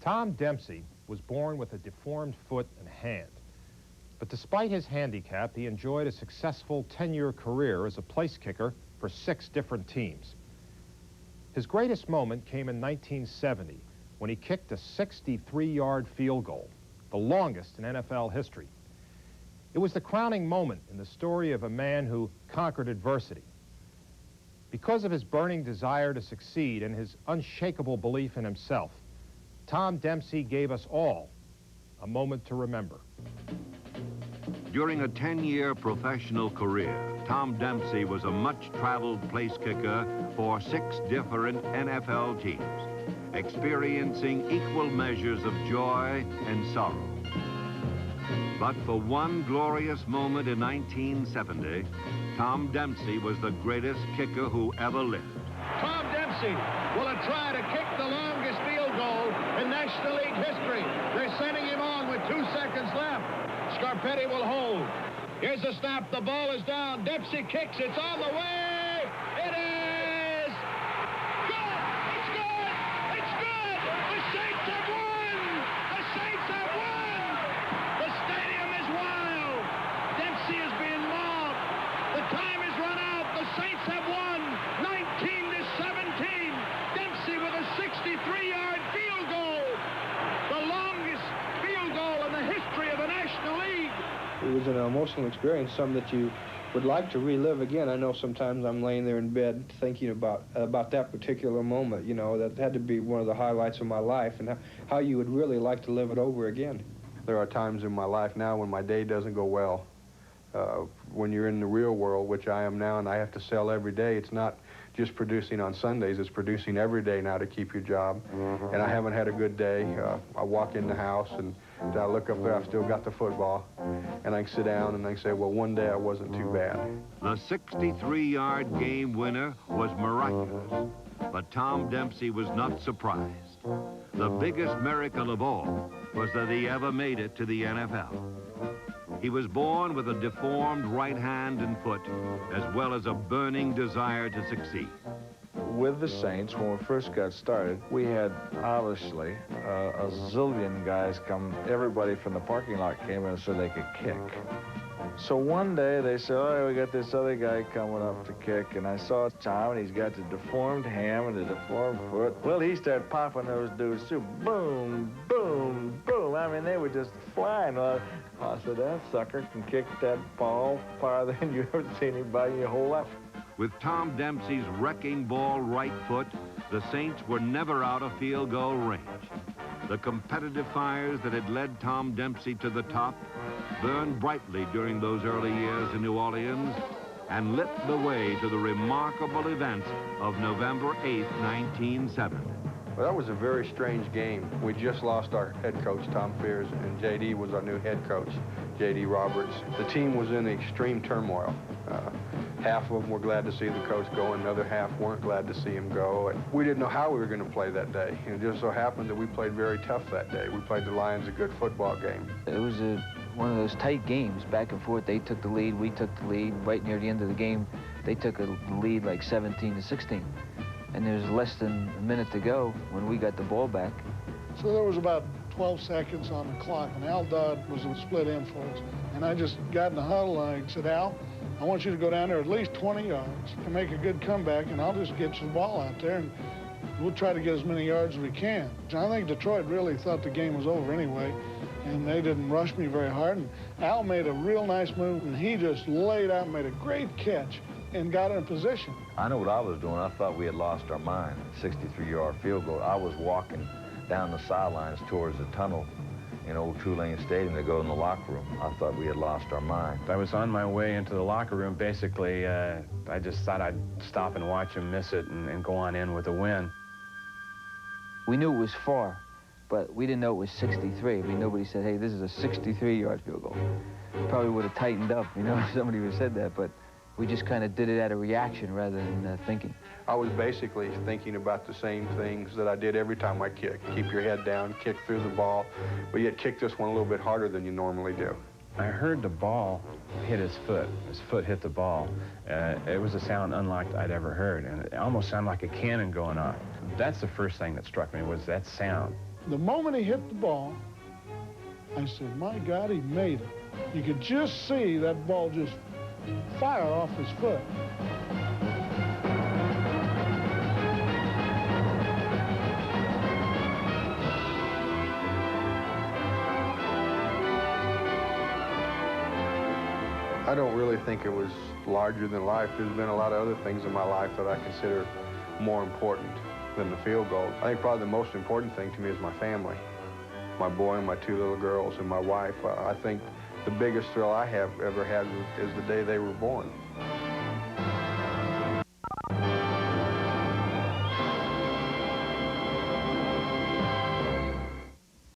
Tom Dempsey was born with a deformed foot and hand. But despite his handicap, he enjoyed a successful 10-year career as a place kicker for 6 different teams. His greatest moment came in 1970 when he kicked a 63-yard field goal, the longest in NFL history. It was the crowning moment in the story of a man who conquered adversity. Because of his burning desire to succeed and his unshakable belief in himself, Tom Dempsey gave us all a moment to remember. During a 10-year professional career, Tom Dempsey was a much-traveled place kicker for 6 different NFL teams, experiencing equal measures of joy and sorrow. But for one glorious moment in 1970, Tom Dempsey was the greatest kicker who ever lived. Tom Dempsey will try to kick the longest field goal in National League history. They're sending him on with 2 seconds left. Scarpetti will hold. Here's the snap. The ball is down. Dempsey kicks. It's on the way. It is good. It's good. It's good. The Saints have won. The Saints have won. The stadium is wild. Dempsey is being mobbed. The time has run out. The Saints have won 19-17. Dempsey with a 63-yard field goal. The longest field goal in the history of the National League. It was an emotional experience, something that you would like to relive again. I know sometimes I'm laying there in bed thinking about that particular moment, you know, that had to be one of the highlights of my life, and how you would really like to live it over again. There are times in my life now when my day doesn't go well. When you're in the real world, which I am now, and I have to sell every day, it's not just producing on Sundays, it's producing every day now to keep your job. And I haven't had a good day. I walk in the house and I look up there, I've still got the football. And I can sit down and I say, well, one day I wasn't too bad. The 63-yard game winner was miraculous, but Tom Dempsey was not surprised. The biggest miracle of all was that he ever made it to the NFL. He was born with a deformed right hand and foot, as well as a burning desire to succeed. With the Saints, when we first got started, we had, obviously, a zillion guys come. Everybody from the parking lot came in so they could kick. So one day they said, oh, we got this other guy coming up to kick, and I saw Tom, and he's got the deformed hand and the deformed foot. Well, he started popping those dudes too. Boom, boom, boom. I mean, they were just flying. I said, that sucker can kick that ball farther than you ever seen anybody in your whole life. With Tom Dempsey's wrecking ball right foot, the Saints were never out of field goal range. The competitive fires that had led Tom Dempsey to the top burned brightly during those early years in New Orleans and lit the way to the remarkable events of November 8th, 1970. Well, that was a very strange game. We just lost our head coach, Tom Fears, and J.D. was our new head coach, J.D. Roberts. The team was in extreme turmoil. Half of them were glad to see the coach go, and the other half weren't glad to see him go. And we didn't know how we were going to play that day. And it just so happened that we played very tough that day. We played the Lions a good football game. It was one of those tight games, back and forth. They took the lead, we took the lead. Right near the end of the game, they took a lead like 17-16. And there was less than a minute to go when we got the ball back. So there was about 12 seconds on the clock, and Al Dodd was a split in for us. And I just got in the huddle and I said, Al, I want you to go down there at least 20 yards and make a good comeback, and I'll just get you the ball out there, and we'll try to get as many yards as we can. I think Detroit really thought the game was over anyway, and they didn't rush me very hard. And Al made a real nice move, and he just laid out and made a great catch and got in position. I know what I was doing. I thought we had lost our mind. 63-yard field goal. I was walking down the sidelines towards the tunnel in old Tulane Stadium to go in the locker room. I thought we had lost our mind. I was on my way into the locker room. Basically, I just thought I'd stop and watch him miss it and go on in with a win. We knew it was far, but we didn't know it was 63. I mean, nobody said, hey, this is a 63-yard field goal. Probably would have tightened up, you know, if somebody would have said that, but we just kind of did it out of reaction rather than thinking. I was basically thinking about the same things that I did every time I kick. Keep your head down, kick through the ball, but yet kick this one a little bit harder than you normally do. I heard the ball hit his foot. His foot hit the ball. It was a sound unlike I'd ever heard, and it almost sounded like a cannon going off. That's the first thing that struck me, was that sound. The moment he hit the ball, I said, my God, he made it. You could just see that ball just fire off his foot. I don't really think it was larger than life. There's been a lot of other things in my life that I consider more important than the field goal. I think probably the most important thing to me is my family. My boy and my 2 little girls and my wife. I think the biggest thrill I have ever had is the day they were born.